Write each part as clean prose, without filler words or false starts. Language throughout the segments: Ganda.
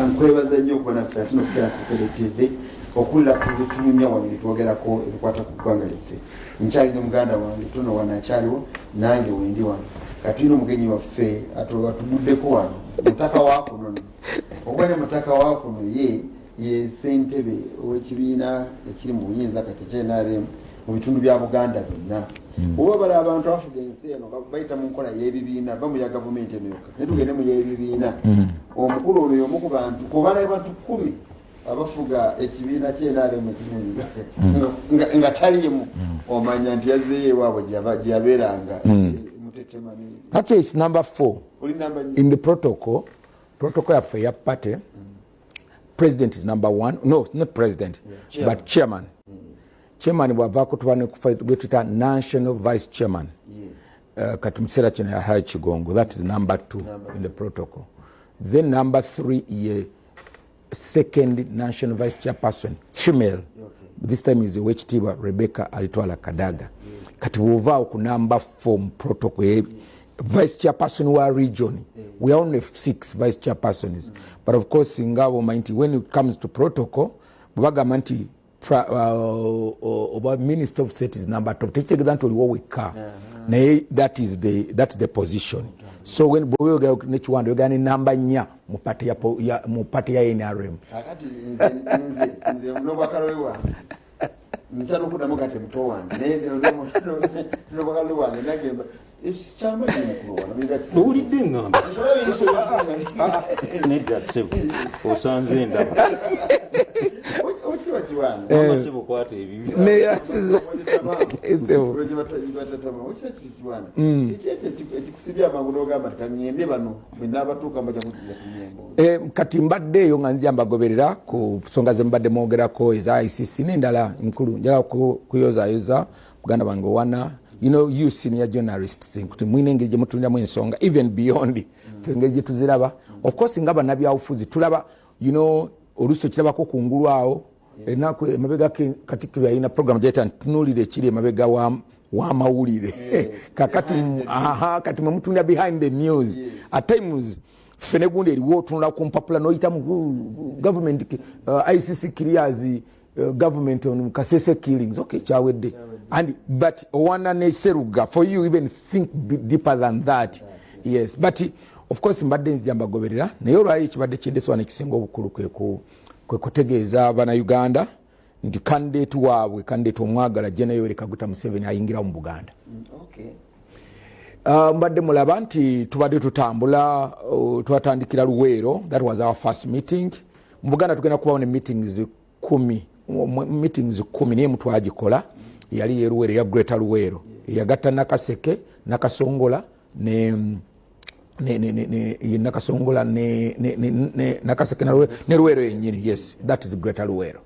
Nkwebaza nnyo okuba naffe ate n'okugera ku TV okulla ku bitumya wano bitwogerako ebikwata ku ggwanga lyaffe. Nkyalina muganda wange tono wano akyaliwo nange wendi wano. Katulina omugenyi waffe atuguddeko wano mutaka wakuno. Okwanya mutaka wakuno ye ssentebe ow'ekibiina ekiri mu buyinza kati NRM mu bitundu bya Buganda byonna. Oba bala abantu abafuga ensi eno bayita mu nkola y'ebibiina bamuya gavumenti eno yokka ne tugende mu y'ebibiina. Omukulu ono y'omu ku bantu kubala bantu 10 abafuga ekibiina ky'NRM nga taliimu omanya nti yazzeeyo ewaabwe gyabeeranga mutetemani. That is number 4 in the protocol yaffe ya party. President is number 1. No, not president, but chairman. Chairman bwavaako tuba ne kufa national vice chairman. Kati mukiseera kino yahaye kigongo. That is number 2 in the protocol. Then number 3 ye second national vice chairperson, female. This time is Owekitiibwa Rebecca Alitwala Kadaga. Kati bwovaawo ku number 4 protocol vice chairperson wa region. We are only 6 vice chairpersons. But of course, Ngabo Mainti, when it comes to protocol, Bagamanti, Minister of State is number 2. Take that to what we car. That is the position. So when we go to Kiwanda, we get number nya mupati ya NRM. Kakati nze mnobakalewa. Nchano kuda mukate mto wange. Mnobakalewa nagamba. Chamba ni ulidde ngamba nedda ssebo osanze ndaba okiwa Kiwanda mama ssebo kwata ebibi ne yasiza ensebo Kiwanda ekikusibya amangu n'ogamba tikanyende bano bwenabatuuka mbaja kujja kunyembo kati mbaddeeyo nga nzija mbagoberera ku nsonga ze mbadde mwogerako eza ICC n'endala nkulu njaga kuyozaayoza Buganda bange wana. You know, you senior journalists think mwine engeri gye mutuliramu ensonga even beyond engeri gye tuziraba. Of course ngaba nabyabufuzi tulaba, you know, oluusi kirabako kungulu awo ennaku emabega Katikkiro yalina program gyayita Tutunuulidde ekiri emabega wa mawulire kati mwemutulira behind the news at times fene gundi eriwo otunula ku mpapula n'oyita mu government ICC clears government on Kasese killings. Okay, chawedde. But Owana ne Seruga, for you even think deeper than that. Yes, but of course mbadde njamba goberera naye olwayo ekibadde kyendeswa nekisinga obukulu kwe kutegeeza abana Uganda nti candidate waabwe candidate omwagala General Kaguta Museveni ayingira mu Buganda. Mbadde mulaba nti tubadde tutambula twatandikira Luweero. That was our first meeting. Mu Buganda tugenda kubawo ne meetings 10 niye mutwagikola yali Luweero ya Greater Luweero yagatta Nakaseke Nakasongola ne Nakasongola ne Nakaseke ne Luweero yennyini. Yes, that is Greater Luweero.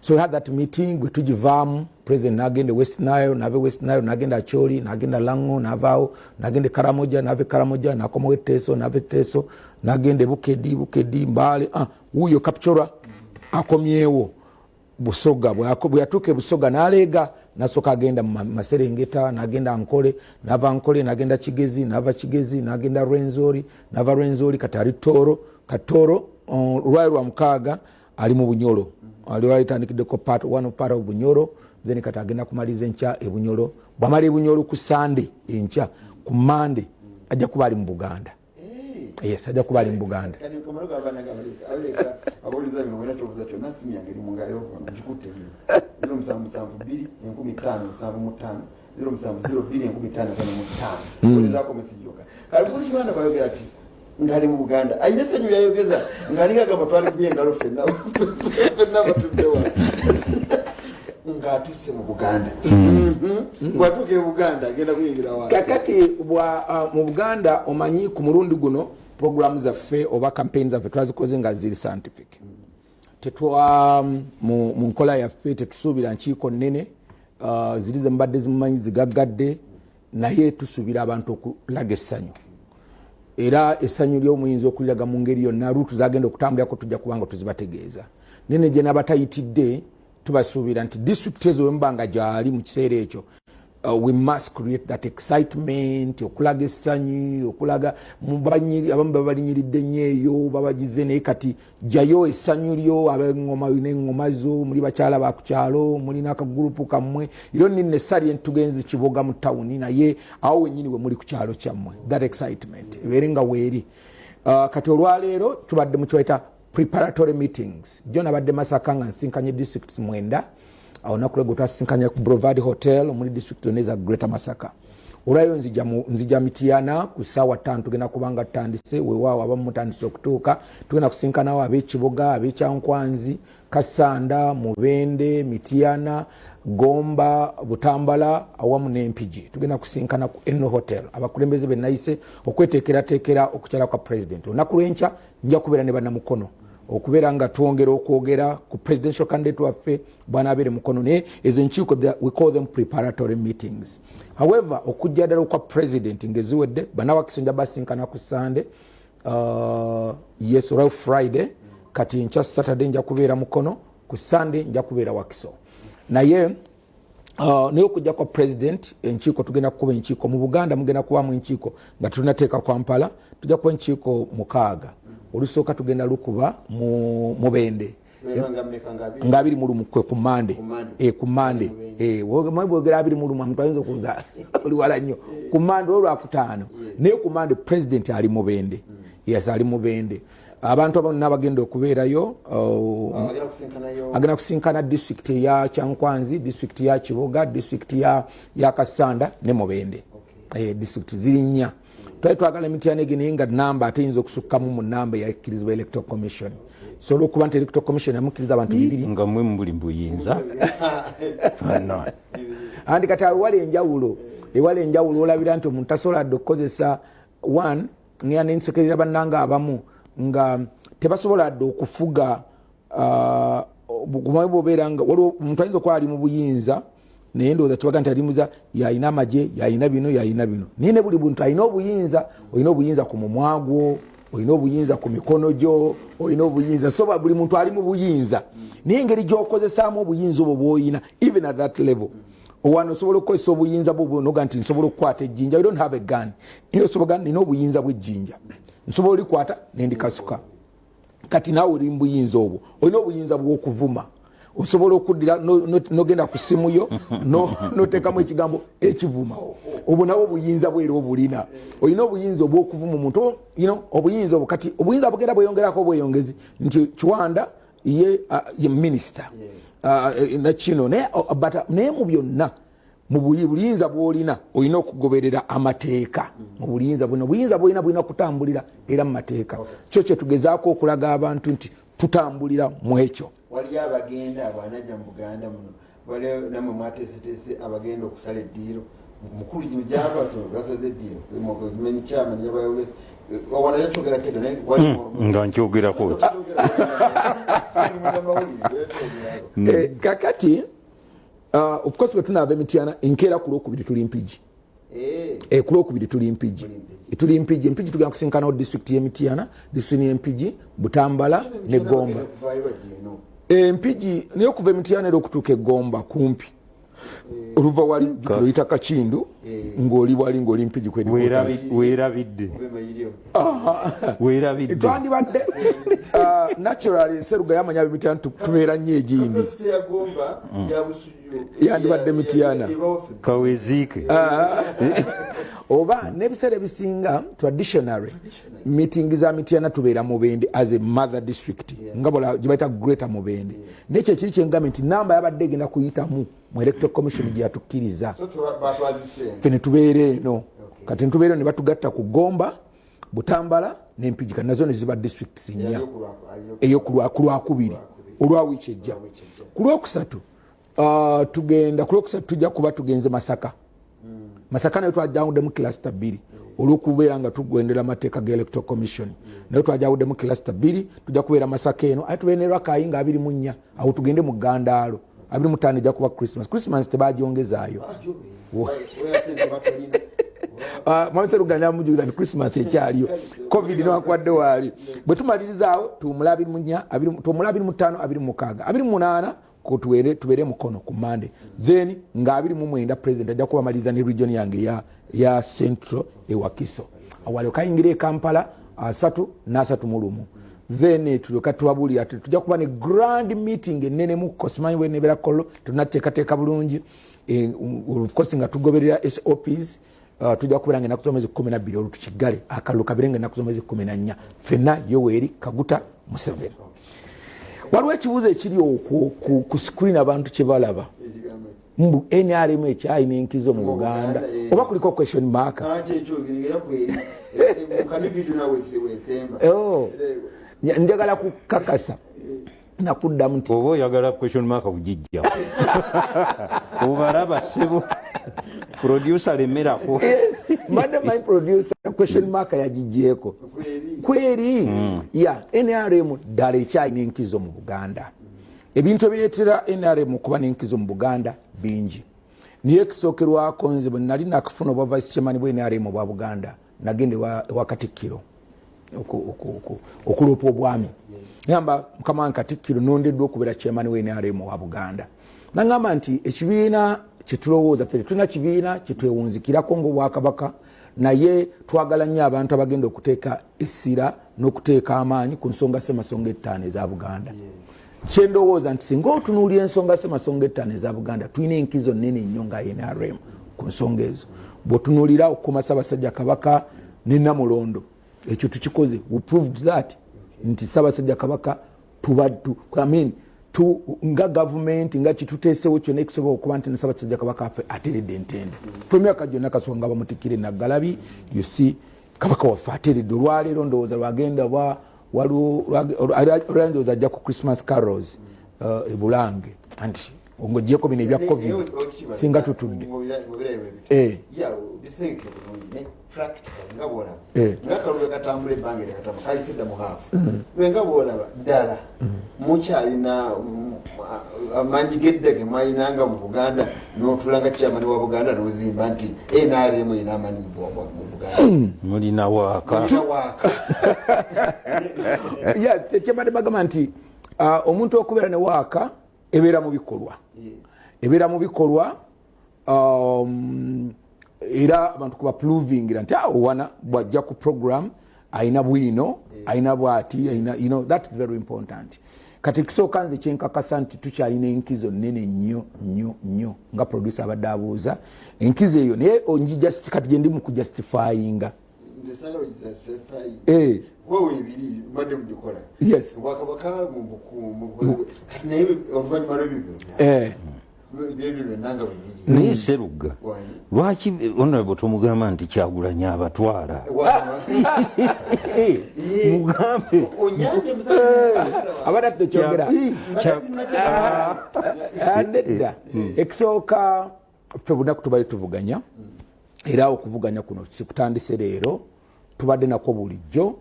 So we had that meeting we tujivamu President nagende West Nile nagenda Acholi nagenda Lango navao nagende Karamoja nave Karamoja nakomawe Teso nave Teso nagende Bukedi Mbale huyo Kapchora akomyewo Busoga bwe yatuke Busoga nalega nasoka agenda Maserengeta nagenda Ankole nagenda Kigezi nava Kigezi nagenda Rwenzori nava Rwenzori katari Katoro Rwairwa Mukaaga ali mu Bunyoro aliwo alitandikidde ko part of Bunyoro then katagenda kumaliza encha Bunyoro bwamali Bunyoro ku Sunday encha ku Monday ajja kuba ali mu Buganda. Yes, ajja kuba ali mu Buganda. Kani komalo gavana gavana aboliza bino wena tobuza tyo nasimi yange mu ngayo kono njikute hiyo 0772 1575 0702 oliza ko message yoka kalibuli Kiwanda bayogera ati ngali mu Buganda ayine senyu yayogeza ngali gagamba twali kubyenga fenna batudewa ngatuse mu Buganda gwatuke Buganda agenda kuyingira wa kakati mu Buganda omanyi ku mulundi guno programs zaffe oba campaigns zaffe twazikoze nga ziri scientific tetwa mu nkola yaffe tetusuubira nkiiko nnene zirize mbadde zimumanyi zigaggadde naye tusuubira abantu okulaga essanyu era essanyu ly'omuyinza okulilaga mu ngeri yonna ruutu zagenda okutambulako tujja kubanga tuzibategeeza nene gye n'abatayitidde tubasuubira nti disitulikiti ezo wembanga gyali mu kiseera ekyo we must create that excitement, okulaga essanyu, okulaga abamu babalinyiridde nnyo eyo babagize naye kati jjayo essanyu lyo ab'engoma n'engoma zo muli bakyala ba ku kyalo mulina akagurupu kammwe iro nninno essali entugenzi kiboga mu tawuni naye awo wennyini we muli ku kyalo kyammwe that excitement ebeere nga weeri kati olwaleero tubadde mu kibaita preparatory meetings jo nabadde Masaka nga nsinkanye districts 9 awo nakulego twasinkanya ku Boulevard Hotel muri district oneza Greater Masaka olwayo nzija Mityana ku ssaawa 5 tugenda kubanga tutandise weewaawo abamu mutandise okutuuka tugenda kusinkanawo ab'ekiboga ab'ekyankwanzi Kasanda Mubende Mityana Gomba Butambala awamu n'empigi tugenda kusinkana ku Enno Hotel abakulembeze benayise okweteekerateekera okukyala kwa president olunaku lw'enkya nja kubeera ne bannamukono okubeera nga twongera okwogera ku presidential candidate waffe bwana abeere mukono naye ezo enkiiko we call them preparatory meetings. However okujja ddala kwa president ngeziwedde banawakiso nja basinkana ku Sunday yes or Friday kati nkya Saturday nja kubeera mukono ku Sunday nja kubeera wakiso naye naye okujja kwa president enkiiko tugenda kukuba enkiiko mu Buganda mugenda kubamu enkiiko nga tunateeka kwa Kampala tujja kuba enkiiko 6 olusooka tugenda lukuba mu Mubende nga 21 kwe ku Mande ku Mande mwebogera 21 muntu ayinza okuza oli wala nnyo ku Mande olwakutaano naye ku Mande president ali Mubende yes ali Mubende abantu abamu n'abagenda okubeerayo agenda kusinkana district ya Kyankwanzi district ya Kiboga district ya Kasanda ne Mubende district ziri 4 twagala Mityana egene nga namba ateyinza okusukkamu mu namba yakkirizibwa electoral commission so olwokuba nti electoral commission yamukkiriza abantu 2 nga mwe muli mbuyinza andi kati ewala enjawulo olabira nti omuntu tasobola dde okukozesa 1 ngea nensekerera bannanga abamu nga tebasobola dde okufuga bwobeera nga waliwo omuntu ayinza okuba ali mu buyinza naye ndowooza tubaga nti alimuza yalina amagye yalina bino naye ne buli muntu alina obuyinza olina obuyinza ku mumwa gwo olina obuyinza ku mikono gyo olina obuyinza so buli muntu ali mu buyinza naye engeri gy'okozesaamu obuyinza obwo bw'olina even at that level owano osobola okukozesa obuyinza bwo noga nti nsobola okukwata ejjinja you don't have a gun naye osobola nina obuyinza bw'ejjinja nsobola olikwata nendikasuka kati naawe oli mu buyinza obwo olina obuyinza bw'okuvuma osobola okuddira nogenda ku simu yo noteekamu ekigambo ekivuma obwo nabwo obuyinza bwera obulina olina obuyinza obw'okuvuma omuntu obuyinza obwo kati obuyinza bugenda bweyongerako bweyongezi nti Kiwanda ye minisita nakino naye mu byonna mu buyinza bw'olina olina okugoberera amateeka mu buyinza bwolina bulina kutambulira era mu mateeka kyo kye tugezaako okulaga abantu nti tutambulira mu ekyo wali abagenda abanajja mu Buganda muno wali namwe mwateeseteese abagenda okusala eddiiro mukulu gino gyabasoma basaze eddiiro meni kyama nyabayobe wana yakyogera keda naye nga nkyogerako kakati of course bwetunaava Mityana enkeera ku Lwokubiri tuli mpigi ku Lwokubiri tuli mpigi tugenda kusinkanawo district ye Mityana district ye Mpigi Butambala ne Gomba empigi naye okuva Mityana era okutuuka Gomba kumpi oluva wali tuyita Kakindu ng'oli wali ng'oli mpigi weerabidde twandibadde naturally Seruga yamanya Mityana tubeera nnyo egindi yandibadde Mityana kaweziike oba n'ebiseera ebisinga traditionary meeting za Mityana tubeera Mubende as a mother district nga bola gibayita Greater Mubende nekyo ekiri kyengambe nti namba yabadde egenda kuyitamu mu electoral commission gyatukkiriza ffe ne tubeera eno kati netubeera ne batugatta ku Gomba Butambala n'Empigi kati nazo ne ziba districts 4 eyo ku Lwakubiri olwa wiiki ejja ku Lwokusatu tugenda ku Lwokusatu tujja kuba tugenze Masaka nayo twajjawuddemu cluster 2 olw'okubeera nga tugwendera amateeka ga electoral commission nayo twajjawuddemu cluster 2 tujja kubeera Masaka eno aye tubeera ne Lwakaayi nga 24 awo tugende mu Gandaalo 25 ejja kuba Christmas tebagyongezaayo Seruga mujuliza ni Christmas ekyaliyo covid newakwadde waali bwe tumalirizaawo tumula 24 25 26 28 tubeere mukono ku Monday. Then nga 29 president ajja kubamaliza ne region yange ya Central Wakiso. Awali kayingira e Kampala 3 Then tulyoka tubabuli ati tujja kuba ne grand meeting enene mu Kosimanyi bwe nebera kollo tunateekateeka bulungi of course nga tugoberera SOPs. Tujja kuberanga na kusomeza 12 olutukigale akalu kabirenga na kusomeza 14 fenna Yoweri Kaguta Museveni. Waliwo ekibuuzo ekiri ku screen abantu kye balaba mbu NRM ekyalina enkizo mu Buganda oba kuliko question mark. Njagala kukakasa nakuddamu nti oba oyagala question mark bugijja obalaba ssebo producer lemerako madam my producer question mark yagijjeeko kweri ya NRM ddala ekyalina enkizo mu Buganda. Ebintu ebireetera NRM kuba n'enkizo mu Buganda bingi. Niye ekisookerwako nze bwe nali nakafuna obwa vice chairman bwa NRM obwa Buganda nagende wa Katikkiro okuloopa obwami. Ngamba mukama Katikkiro nondeddwa okubeera chairman wa NRM wa Buganda. Nangamba nti ekibiina kyetulowooza ffe tulina kibiina kyetwewunzikirako ng'Obwakabaka naye twagala nnyo abantu abagenda okuteeka essira n'okuteeka amaanyi ku nsonga ssemasonga 5 eza Buganda. Kyendowooza nti singa otunuulira ensonga ssemasonga 5 eza Buganda tulina enkizo nnene nnyo nga NRM ku nsonga ezo. Bw'otunuulira okukuma Ssaabasajja Kabaka ne Namulondo ekyo tukikoze. We proved that nti Ssaabasajja Kabaka nga government nga kituteesewo kyonna ekisobola okuba nti Ssaabasajja Kabaka affe ateredde entende. Ffe emyaka gyonna kasonga bamutikire Naggalabi you see Kabaka waffe ateredde. Olwaleero ndowooza lwagenda olwandowooza ajja ku Christmas carols e Bulange anti ongogyeko bino ebya COVID singa tutudde ngakaluwe katambula ebbanga eryakatamba kayisidda mu haafu lwenga bwolaba ddala mukyalina amanyi geddege mwayinanga mu Buganda n'otulanga chairman wa Buganda n'ozimba nti NRM ina amanyi mu Buganda mulina waaka yes chairman bagamba nti omuntu okubeera ne waaka ebeera mu bikolwa era abantu kuba proving nti wana bwajja ku program aina bwino aina bwati aina that is very important. Kati kisooka nze kyenkakasa nti tukyalina enkizo nnene nnyo nga producer abadde abuuza enkizo eyo naye kati gye ndi mu kujustifyinga wewe ebiri madde mugikola yes Obwakabaka naye oluvannyuma lw'ebibyo naye Serugga lwaki honorable tomugamba nti Kyagulanyi abatwala mugambe abadde tukyogera nedda ekisooka ffe bunaku tubali tuvuganya era okuvuganya kuno sikutandise leero tubadde nako bulijjo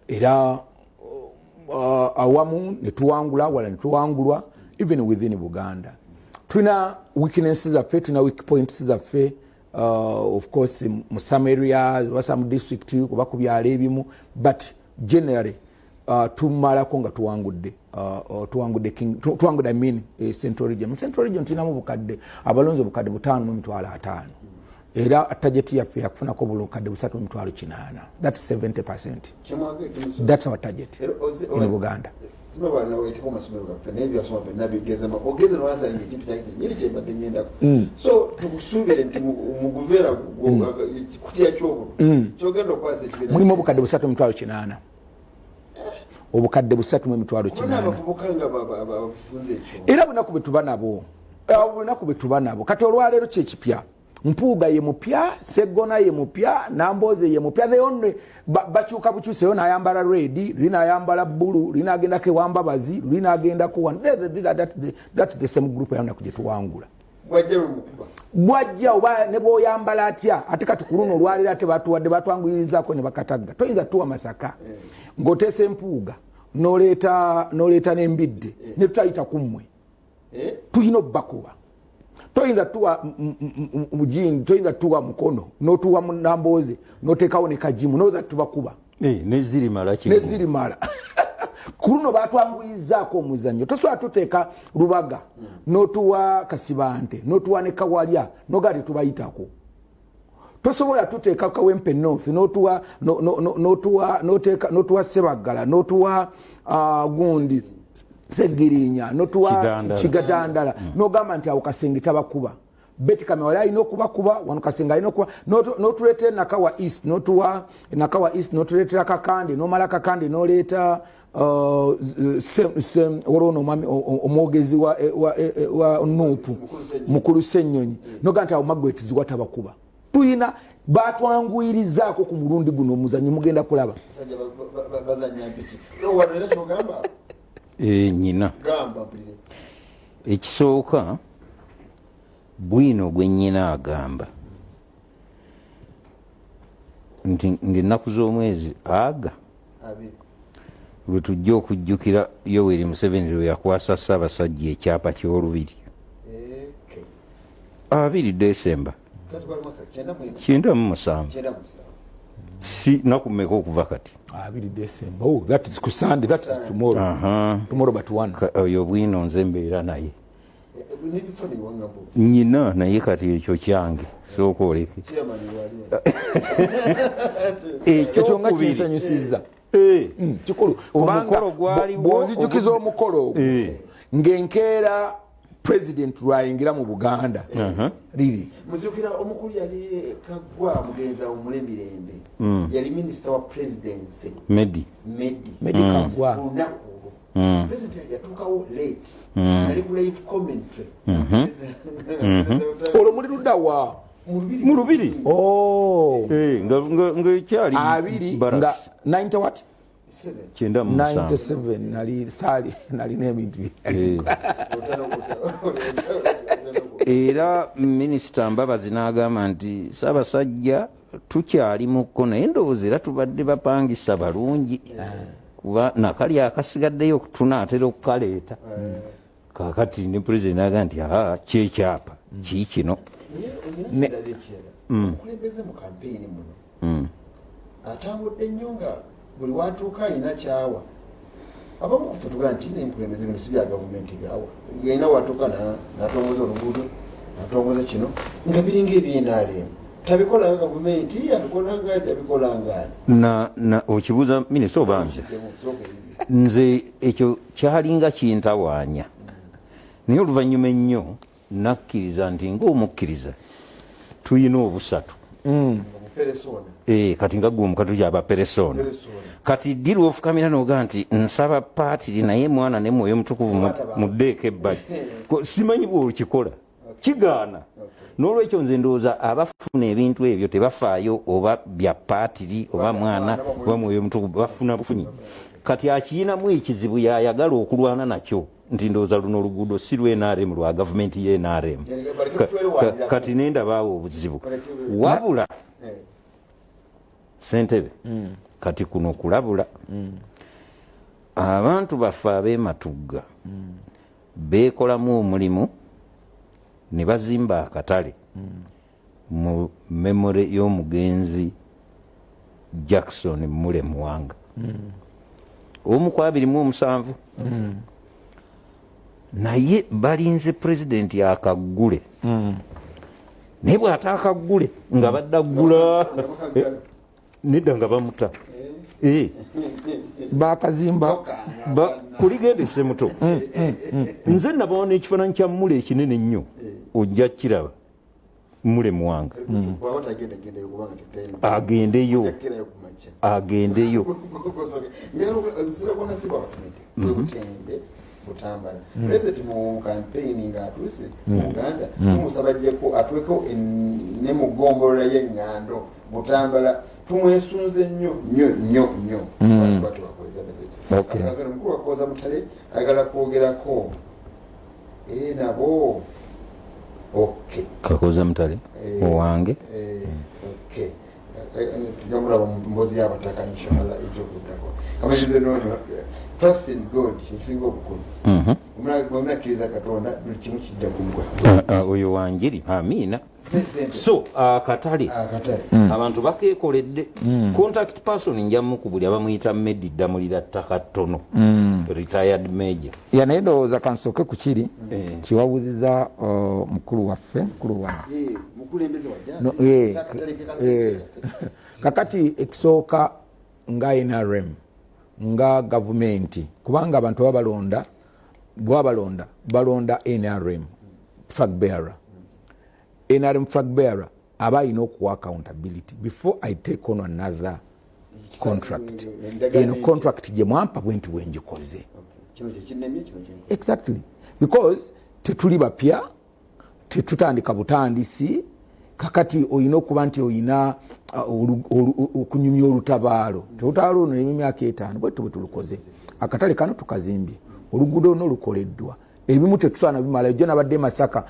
era awamu netuwangula wala netuwangulwa even within Buganda. Tuna weaknesses zaffe, tuna weak points zaffe, of course mu some areas or some district oba ku byalo ebimu, but generally tumalako nga tuwangudde I mean Central Region. Central Region tulinamu bukadde abalonzi obukadde 5,500 era target yaffe yakufunako obukadde 3,800. That's 70%. That's our target in Buganda. So tukusuubire nti muguveera kutya kyobo kyogenda okwasa ekibiina mulimu obukadde 3,800 obukadde 3,800 era bunaku bwe tuba nabo kati olwaleero kyekipya Mpuuga ye mupya, Segona ye mupya, Namboze ye mupya. They only bakyuka bukyuse yo nayambala red, lina ayambala blue, lina agenda ke Wambabazi, lina agenda ku one. That's the same group yana kuje tuwangula. Bwajja oba ne boyambala atya ate kati kuluno olwalira ate batuwadde batwanguyirizaako ne bakatagga. Toyinza tuwa Masaka. Ng'oteesa Empuuga n'oleeta n'embidde ne tutayita kummwe. Tuyina obbakuba. Toyinza tuwa mujini, toyinza tuwa Mukono, n'otuwa Namboze, n'oteekawo ne Kajimu, n'oza tubakuba. Neziri mala. ku luno batwanguyizaako omuzannyo tosobola tuteeka Lubaga n'otuwa Kasibante n'otuwa ne Kawalya noga tetubayitako tosobola tuteeka Kawempe North n'otuwa Sebagala n'otuwa gundi Segirinya n'otuwa Kigadandala n'ogamba nti awo Kasenge tabakuba Beti Kamewala alina okubakuba wano Kasenga alina okuba n'otuleetera Nakawa East n'otuwa Nakawa East n'otuleetera Kakande n'omala Kakande n'oleeta omwogezi wa Nuupu Mukulu Ssennyonyi noga nti awo Magwetiziwa tabakuba tuyina batwanguyirizaako ku mulundi guno omuzannyo mugenda kulaba nyina ekisooka bwino gwe nnyina agamba nti ng'ennaku z'omwezi aga lwe tujja okujjukira Yoweri Museveni lwe yakwasa Ssaabasajja ekyapa ky'olubiri 2 Desemba 97 si nakumeka okuva kati 2 December. Oh, that is Kusande, that is tomorrow. Tomorrow but 1. Oyo bwino nze mbeera naye nyina naye kati ekyo kyange sooka oleke ekyo nga kinsanyusiza kikulu omukolo gwaliwo bw'onzijukiza omukolo ogwo ng'enkeera president lwayingira mu Buganda liri muzukira omukulu yali Kaggwa mugenza omulemirembe yali minister wa presidency Medi Kaggwa president yatuukawo late ali ku live commentary olwo muli luddawa mu lubiri nga ekyali 2 nga 90 what 97 nalina ebintu era minisita Mbabazi n'agamba nti Ssaabasajja tukyali mukko naye ndowooza era tubadde bapangisa balungi kuba nakali akasigaddeyo tunaatera okukaleeta kakati ne pulezidenti n'agamba nti kyekyapa kiikino omukulembeze mu kampeyini muno atambudde nnyo nga buli watuuka alina kyawa abamu kufe tugaa nti n'emkulembeze bino si bya gavumenti gaawa gaina watuuka n'atongoza oluguudo n'atongoza kino nga biringa eby'NRM tabikolanga gavumenti abikolanga okibuuza minisita oba nze ekyo kyalinga kintawaanya naye oluvannyuma ennyo nakkiriza nti ng'omukkiriza tuyina obusatu kati nga gwe omukatu kyaba peresona kati diri ofukamira noga nti nsaba paatiri naye mwana ne mwoyo mutukuvu muddeeko ebbali simanyi bwokikola kigaana n'olwekyo nze ndowooza abafuna ebintu ebyo tebafaayo oba bya paatiri oba mwana oba mwoyo mutukuvu bafuna bufunyi kati akiyinamu ekizibu yayagala okulwana nakyo nti ndowooza luno oluguudo si lwe NRM lwa gavumenti ye NRM kati nendabaawo obuzibu wabula Ssentebe kati kuno kulabula abantu baffe ab'ematugga beekolamu omulimu ne bazimba akatale mu memore y'omugenzi Jackson Mule Muwanga omu ku 27 naye balinze pulezidenti akaggule naye bw'ataakaggule nga baddagula nedda nga bamuta bakazimba kuligendese muto nze nabaona ekifaananyi kya Mule ekinene nnyo ojja kiraba Mule Muwanga agendeyo Butambala president mu campaign nga atuse mu Uganda tumusabajjeko atweko ne mugombolola y'engando Butambala tumwesunze nnyo watu wakoza message agala mkulu wakoza mutale agala kwogerako nabo kakoza mutale owange tujamula mbozi y'abataka inshallah ejjo kudako kama ndize no trust in God ekisinga obukulu muna kiza Katonda buli kimu kijja kumugwa oyo wanjiri amina so akatale abantu bakekoledde contact person njamu ku buli abamuyita Medi Damulira ttaka ttono retired major naye ndowooza kansooke ku kiri kiwabuzizza mukulu waffe kakati ekisooka nga NRM nga gavumenti kubanga abantu balonda NRM flag bearer NRM flag bearer aba alina okuwa accountability before I take on another contract eno contract gye mwampa bwenti bwenjikoze exactly because tetuli bapya tetutandika butandisi kakati oyina okuba nti oyina okunyumya olutabaalo olutabaalo n'emyaka 5 bwetu bwetulukoze akatale kano tukazimbye oluguudo luno lukoleddwa ebimu tetusaana bimala ejjo nabadde Masaka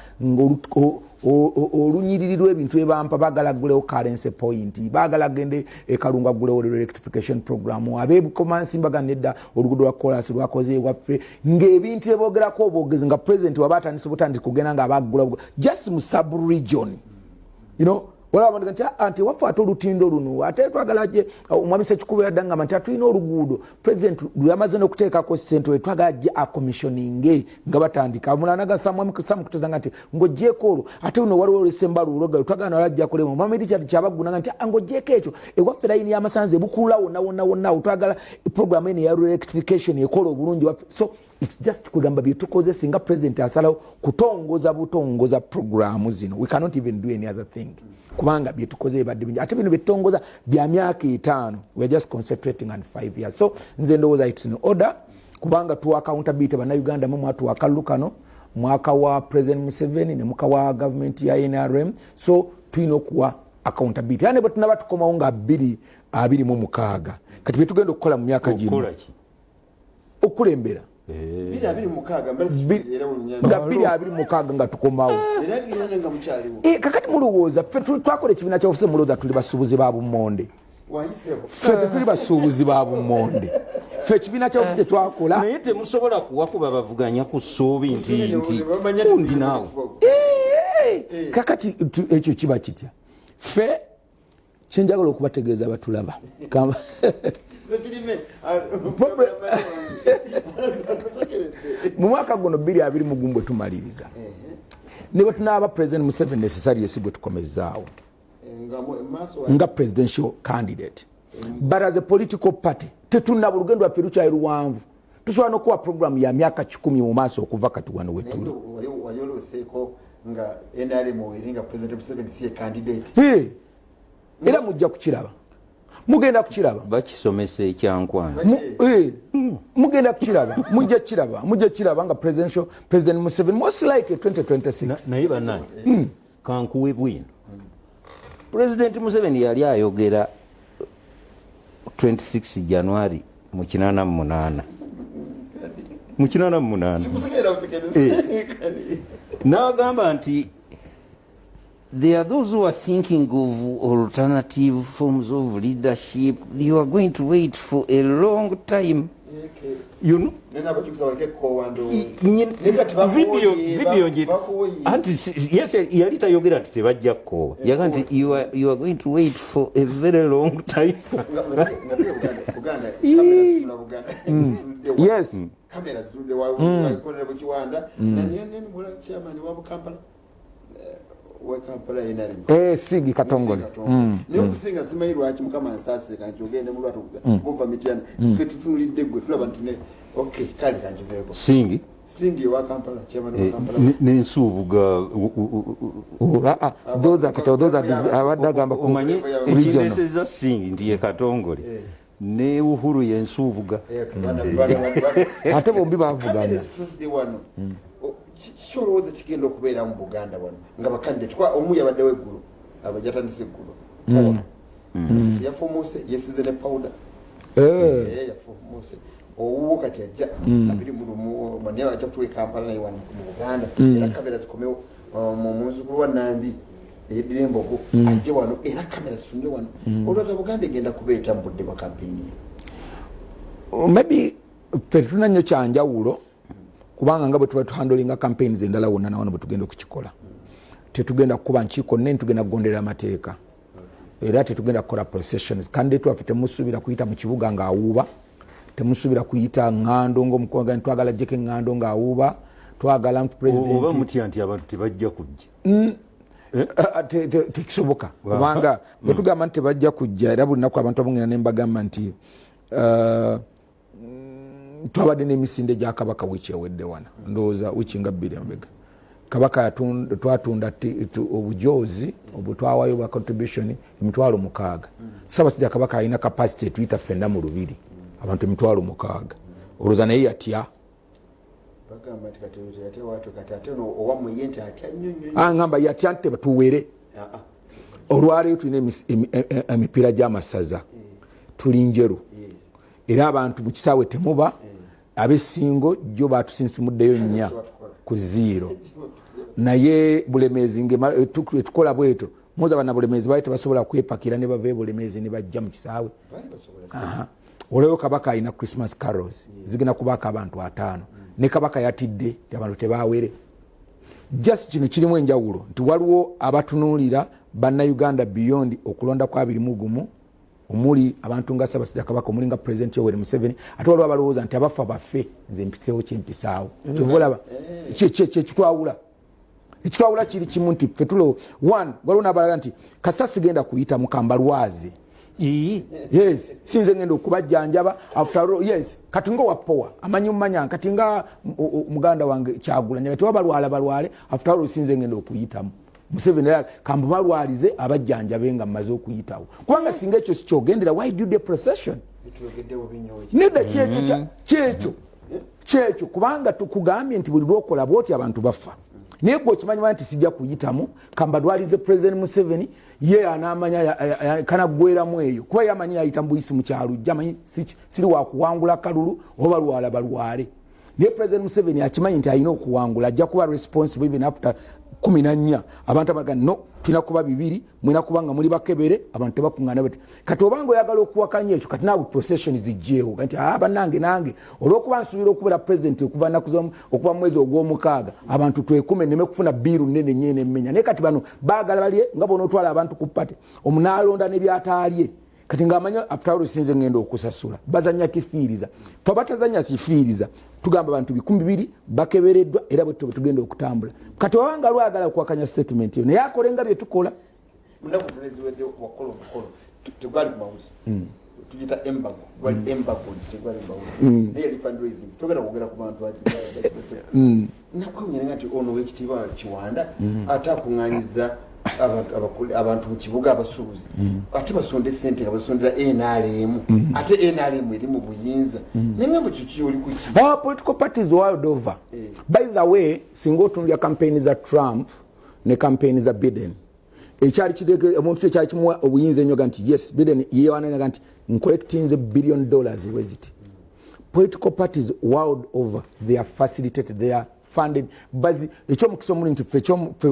olunyiririrwa ebintu ebampa baagala gulewo currency point baagala gende ekalunga gulewo electrification program abebukomansi mbaga nedda oluguudo lwa kolasi lwakoze waffe ng'ebintu eboogerako obwogezi nga president waba atandise butandisi kugenda nga abagula just mu sub region walabanga nti anti waffe ate olutindo luno ate twagala gye omwami Ssekikubo yaddanga nti atulina oluguudo president lwamaze n'okuteekako ssente we twagala gye acommissioninge nga batandika mulana gasamukutezanga nti ng'oggyeko olwo ate luno waliwo olusembalu uloga twagala nalajja kulema omwami Richard kyabagunanga nti ng'oggyeko ekyo ewaffe layini y'amasanzi ebukulula wonna twagala program eno ya electrification ekola obulungi waffe so it's just kugamba byetukoze singa president asalawo kutongoza programu zino we cannot even do any other thing kubanga byetukoze ebadde bingi ate bino byetongoza bya myaka 5 we are just concentrating on 5 years so nze ndowooza it's in order kubanga tuwa accountability bannayuganda mu mwatu wakalukano mwaka wa president Museveni ne mwaka wa government ya NRM so tulina okuwa accountability yani bwe tunaba tukomawo nga 2026 kati byetugenda okukola mu myaka gino okulembera nga 2026 nga tukomawo kakati mulowooza ffe twakola ekibiina kyaffe mulowooza tuli basuubuzi ba bumonde ffe tuli basuubuzi ba bumonde ffe ekibiina kyaffe tetwakola naye temusobola kuwakuba bavuganya ku ssuubi nti undi naawe kakati ekyo kiba kitya ffe kyenjagala okubategeeza batulaba mu mwaka guno 2020 bwe tumaliriza ne bwe tunaaba president Museveni necessary esi bwe tukomezaawo nga presidential candidate but as a political party tetunaba olugendo lwaffe lukyali luwanvu tusobola n'okuwa programu ya myaka 10 mu maaso okuva kati wano wetuli nga NRM weringa president Museveni si candidate era mujja kukiraba mugenda kukiraba bakisomesa ekyankwanzi mugenda kukiraba mujja kiraba nga president Museveni most like 2026 naye bannange kankuwe bwino president Museveni yali ayogera 26 January mu 88 n'agamba nti there are those who are thinking of alternative forms of leadership. You are going to wait for a long time. You know? Video yes, yalita yogera ati tebajja kukowa. Yaga nti you are going to wait for a very long time. Yes. Cameras through wa Kiwanda na nene mula chairman wa Kampala Kampala NRM Sigi Katongole niyo kusinga simairwa aki mukama nsase kanjogende mu lwatu muva mitiana ffe tutunulidde gwe tulaba ntune okay kali kanjiveko Singi wa Kampala chairman wa Kampala n'ensuubuga doza abadagamba omanyi ekineseza Singi ndiye Katongole ne Uhuru yensuubuga ate bombi bavugana kikyolowooza kigenda okubeera mu Buganda wano nga bakandidate kwa omu yabaddewo eggulu abajatandise eggulu yafuumuuse yesize ne powder yafuumuuse owuwo kati ajja 21 mani ajja kutuwa Kampala naye wano mu Buganda era kamera zikomewo mu muzzukulu wa Nambi eyeddira embogo ajje wano era kamera zifunde wano olowooza Buganda egenda kubeeta mu budde bwa kampeyini maybe ffe tuna nnyo kyanjawulo kubanga nga bwe tuba tuhandolinga campaigns endala wonna nawano bwe tugenda okukikola tetugenda kuba nkiiko nnene, tugenda kugondera amateeka era tetugenda kukola processions. Candidate waffe temusuubira kuyita mu kibuga ng'awuuba, temusuubira kuyita ŋŋando ng'omukoga twagala ajjeko eŋŋando ng'awuuba, twagala president oba mutya nti abantu tebajja kujja. Tekisoboka kubanga bwe tugamba nti tebajja kujja era buli lunaku abantu abongera ne mbagamba nti twabadde n'emisinde gya kabaka wiiki ewedde wana ndowooza wiiki nga 2 emabega. Kabaka twatunda obujoozi obutwawayo bwa contribution 6,000. Ssaabasajja kabaka alina capacity tuyita ffenna mu lubiri abantu 6,000. Olowooza naye yatya ngamba yatya nti tuwere. Olwaleero tulina emipiira gy'amasaza tuli njeru era abantu mu kisaawe temuba ab'essingo jjo batusinsimuddeyo 4 ku 0 naye bulemeezi tukola bweto muza bana bulemeezi baali tebasobola kwepakira ne bava bulemeezi ne bajja mu kisaawe. Olwaleero kabaka alina Christmas carols zigenda kubaako abantu 5 ne kabaka yatidde abantu tebawere. Just kino kirimu enjawulo nti waliwo abatunuulira bannayuganda beyond okulonda kwa 21 omuli abantu nga Ssaabasajja kabaka omuli nga President Yoweri Museveni ate waliwo abalowooza nti abafa baffe nze mpitewo kyempisaawo kyolaba kyekitwawula ekitwawula kiri kimu nti ffe tulo one waliwo n'abalaga nti kasasi genda kuyita mukamba lwazi. Yes, sinze ngendo okubajjanjaba after all. Yes, kati ngo wapowa amanyi mmanya kati nga muganda wange Kyagulanya kati balwale after all sinze ngendo okuyitamu Museveni era kamba balwalize abajjanjabe nga mmaze okuyitawo kubanga singa ekyo sikyogendera why do the procession neda kyekyo kubanga tukugambye nti buli lwokola bwoti abantu bafa naye gwe okimanyi nti sijja kuyitamu kamba dwalize President Museveni ye anamanya kanagweramu eyo kuba yamanyi ayita mbuyisi mu kyalo jamanyi siri wa kuwangula kalulu oba balwale naye President Museveni akimanyi nti alina okuwangula ajja kuba responsible even after 14 abantu abaga no tulina kuba 2 mwina kubanga muli bakebere abantu tebakuŋŋaana bati kati obanga oyagala okuwakanya ekyo kati naawe procession zijjeewo kati nange olw'okuba nsuubira okubeera president okuva mu mwezi ogw'omukaaga abantu twekume nneme kufuna biiru nnene nnyo emmenya naye kati bano baagala balye nga bonootwala abantu ku pate omunaalonda ne byataalye kati ng'amanya after all sinze ngenda okusasula bazanya kifiiriza fe batazanya kifiiriza tugamba abantu 200 bakebereddwa era bwe tugenda okutambula kati wabanga lwagala okuwakanya statement yo naye akolenga bye tukola munakuweziwedde wakola omukolo tegwali mawuzi tugita embago gwali embago tegwali mawuzi naye yali fundraising togenda kwogera ku bantu nakwewunyanga nti ono w'ekitiibwa Kiwanda ate akuŋŋaanyiza abantu mu kibuga abasuubuzi ate basonde sente nga basondera NRM ate NRM eri mu buyinza nenga kiki oli kuki political parties world over. By the way singa otunulya campaign za Trump ne campaign za Biden ekyali kireke omuntu ekyali kimuwa obuyinza ennyo nti yes Biden yeewananga nti ncollectinze $1 billion weziti. Political parties world over they are facilitated they are funded bazi ekyomukisa omuli nti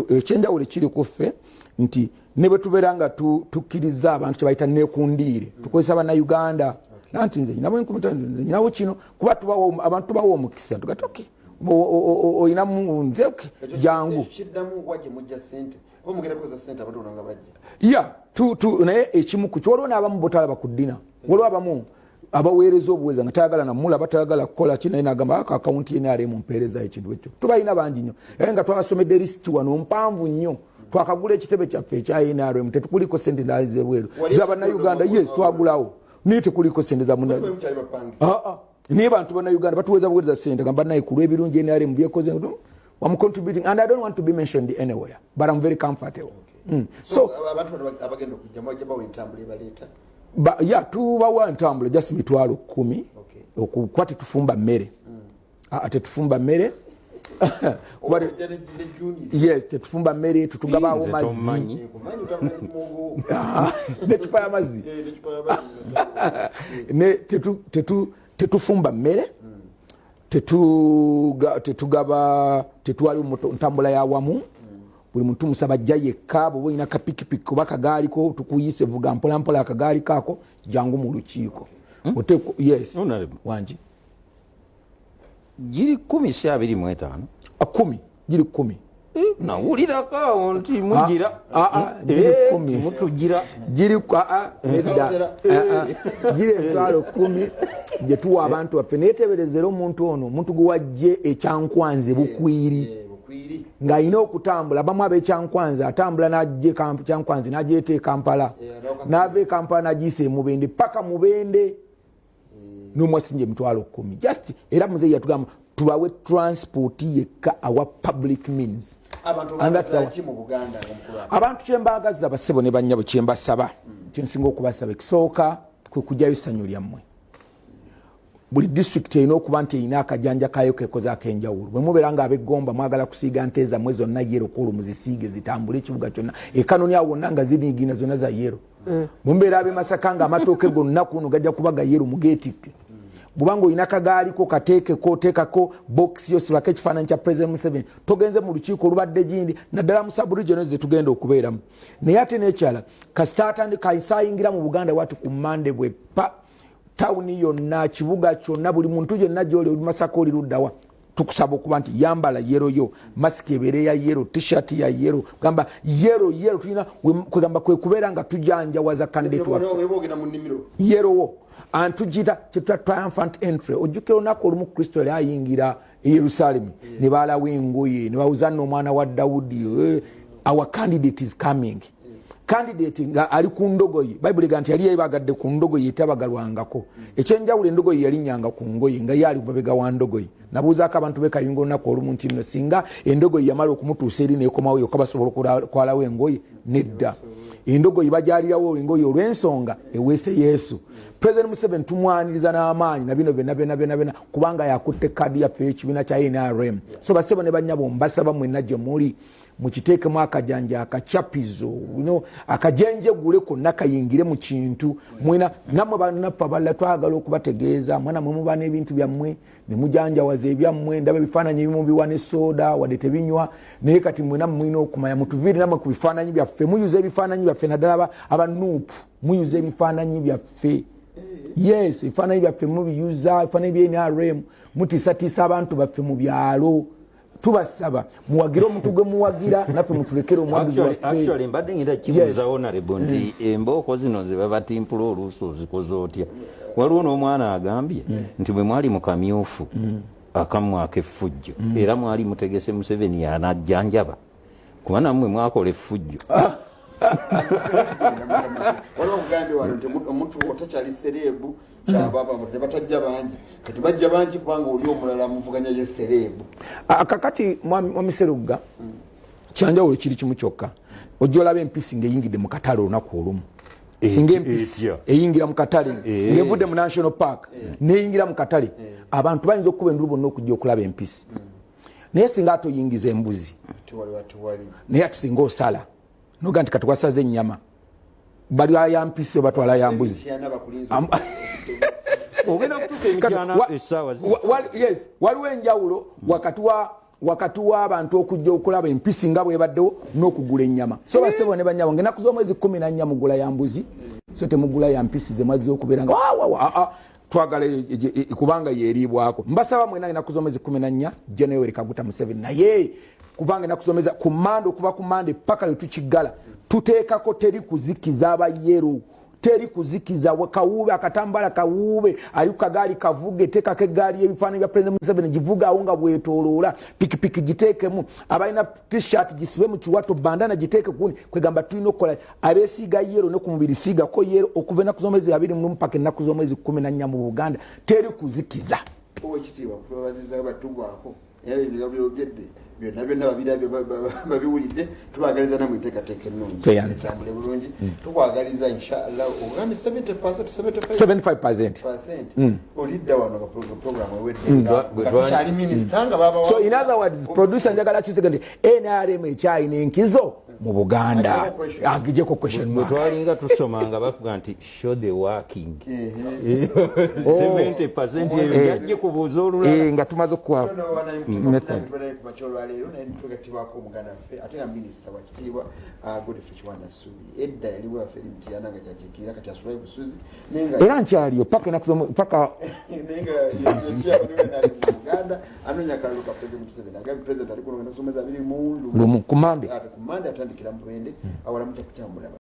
ekyenjawulo ekiri ku ffe nti ne bwe tubeera nga tukkiriza abantu kyebayita neekundiire tukozesa bannayuganda nanti nze nyinawo kino kuba abantu tubawo omukisa tugatoke oyinamu nze jangu naye ekimu ku kyolwo n'abamu botalaba ku ddina waliwo abamu abaweereza obuweereza nga tayagala namula batayagala kukola ki naye nagamba akawunti ye NRM mpeereza ekintu ekyo tubalina bangi nnyo era nga twabasomedde lisiti wano mpanvu nnyo twakagula ekitebe kyaffe ekya NRM tetukuliko sente ndazebweru zabannayuganda yes twagulawo naye tekuliko sente za naye bantu bannayuganda batuweeza buweereza sente gamba naye ku lw'ebirungi NRM byekoze I'm contributing and I don't want to be mentioned anywhere but I'm very comfortable. So abantu abagenda okujja mwajja bawe entambula ebaleeta tubawa ntambula just 10,000 okukuba tetufumba mmere tetufumba mmere yes tetufumba mmere tutugabaawo mazzi necupa y'amazzi tetufumba mmere tetwali ntambula yawamu buli muntu musaba ajja yekka bwe olina kapikipiki kuba kagaaliko tukuyise vuga mpola mpola akagaali kaako jangu mu lukiiko yes wangi giri 10 si 25 10 giri 10 nawulirako awo nti mugira mutugira giri emitwalo 10 gye tuwa abantu baffe naye teberezera omuntu ono omuntu gwe wajje ekyankwanze bukwiri ng'alina okutambula bamu ab'ekyankwanze atambula n'ajja ekyankwanze n'agyeta Kampala n'ava Kampala n'agiyisa Mubende paka Mubende n'omwasinja emitwalo 10 just era muzeeyi yatugamba tubawe transport yekka our public means abantu kyembagaza basebo ne banyabo kyembasaba kyensinga okubasaba ekisooka kwe kujjayo essanyu lyammwe buli district erina okuba nti erina akajanja kayo kekoze ak'enjawulo bwe mubeera nga ab'Egomba mwagala kusiiga nte zammwe zonna yero kulu muzisiige zitambule ekibuga kyonna ekanoni awo wonna nga ziniigina zonna za yero mumbeera ab'e Masaka nga amatooke gonna kuno gajja kuba ga yero mugeetikke bubanga olina kagaaliko kateekeko oteekako box yosibako ekifaananyi kya President Museveni togenze mu lukiiko olubadde gindi naddala mu sub-regional ze tugenda okubeeramu naye ate n'ekyala kasita atandika isaayingira mu Buganda wati ku Mande bwe pa tawuni yonna kibuga kyonna buli muntu yenna gy'oli Masaka oli luddawa tukusaba okuba nti yambala yero yo masiki ebeere ya yero t-shirt ya yero gamba yero tulina kwegamba kwe kubeera nga tujanjawaza candidate wa yero wo antugita kyetwa triumphant entry ojjukira olunaku olumu Kristo yali ayingira e Yerusalemu ne baalawo engoye ne bawuzanna omwana wa Dawudi our candidate is coming candidate nga ali ku ndogoyi Bible ega nti yali yebagadde ku ndogoyi etabagalwangako ekyenjawulo endogoyi yali nyanga ku ngoyi nga yali babega wa ndogoyi nabuuzaako abantu bekayunga olunaku olumu nti nno singa endogoyi yamala okumutuusa eri neekomawo yokka basobola okwalawo engoyi nedda endogoyi bajalirawo engoyi olw'ensonga eweese Yesu President Museveni tumwaniriza n'amaanyi na bino byonna kubanga yakutte kadi yaffe ekibiina kya NRM so basebo ne bannyabo mbasaba mwenna gye muli mukiteekemu akajanja akacapizo akajenje gule konna kayingire mu kintu mwena namwe bannaffe abala twagala okubategeeza mwana mwe muba n'ebintu byammwe ne mujanjawaza ebyammwe ndaba ebifaananyi ebimu biwa ne soda wadde tebinywa naye kati mwena mwina okumanya mutuviire namwe ku bifaananyi byaffe muyuza ebifaananyi byaffe naddala abanuupu muyuza ebifaananyi byaffe yes ebifaananyi byaffe mubiyuza ebifaananyi bya-NRM mutiisatiisa abantu baffe mu byalo tubasaba muwagire omuntu gwe muwagira naffe mutulekere omwagizi waffe actually mbadde ngenda kibuuza honorable nti embooko zino ze babatimpula oluusi ozikoze otya waliwo n'omwana agambye nti bwe mwali mu kamyufu akamu ak'effujjo era mwali mutegese Museveni yanajjanjaba kuba nammwe mwakola effujjo waliwo obugambe wano nti omuntu otakyali sereebu kyababa ne batajja bangi kati bajja bangi kubanga oli omulala muvuganya ye sereebu kakati mwami Serugga kyanjawulo kiri kimu kyokka ojja olaba empisi ng'eyingidde mu katale olunaku olumu singa empisi eyingira mu katale ng'evudde mu National Park neyingira mu katale abantu bayinza okuba endulu bonna okujja okulaba empisi naye singa ate oyingiza embuzi naye ati singa osala noga nti kati wasaze ennyama bali ayampisi obatwala yambuzi ogenda kutuusa emityana essaawa yes waliwo enjawulo wakati w'abantu okujja okulaba empisi nga bwebaddewo n'okugula ennyama so basebo ne banyabo ng'ennaku z'omwezi 14 mugula yambuzi so temugula yampisi ze mwazze okubeera nga twagala kubanga yeeriibwako mbasaba mwena ennaku z'omwezi 14 January Kaguta Museveni naye kuvanga ennaku z'omwezi ku Mande okuva ku Mande paka lwe tukigala tuteekako teri kuzikiza abayero teri kuzikiza kawube akatambala kawube ali kagaali kavuge teekako eggaali y'ebifaananyi bya President Museveni givuga awo nga bwetoloola pikipiki giteekemu abalina t-shirt gisibe mu kiwato bandana giteeke kuni kwegamba tulina okukola abeesiiga yero ne ku mubiri siigako yero okuva ennaku z'omwezi 21 paka ennaku z'omwezi 14 mu Buganda teri kuzikiza ekitiibwa kubabaziza batugwako byogedde byonna babiwulidde tubagaliza namwe enteekateeka ennungi esambule bulungi tukwagaliza inshallah ogambe 75% olidda wano programu ewedde minisita nga baba so in other words producer njagala kizige nti NRM ekyayina enkizo mu Buganda agijeko question mark twalinga tusomanga bavuga nti show the working 70% yajje kubuuza olulala nga tumaze okuwa kumakya olwaleero naye nitwegattibwako omuganda waffe ate nga minisita wakitiibwa Godfrey Kiwanda Ssuubi. Edda yaliwo waffe eri mutiyana nga kyakiikirira kati asulayo busuzi era nkyaliyo paka naye nga yekyaliwenali mu Buganda anoonya akalalo ka President Museveni agambye President ali kulonda kusomeza 2 mu lumu ku Mande atandikira mu Bwende awalamu kyakukyambula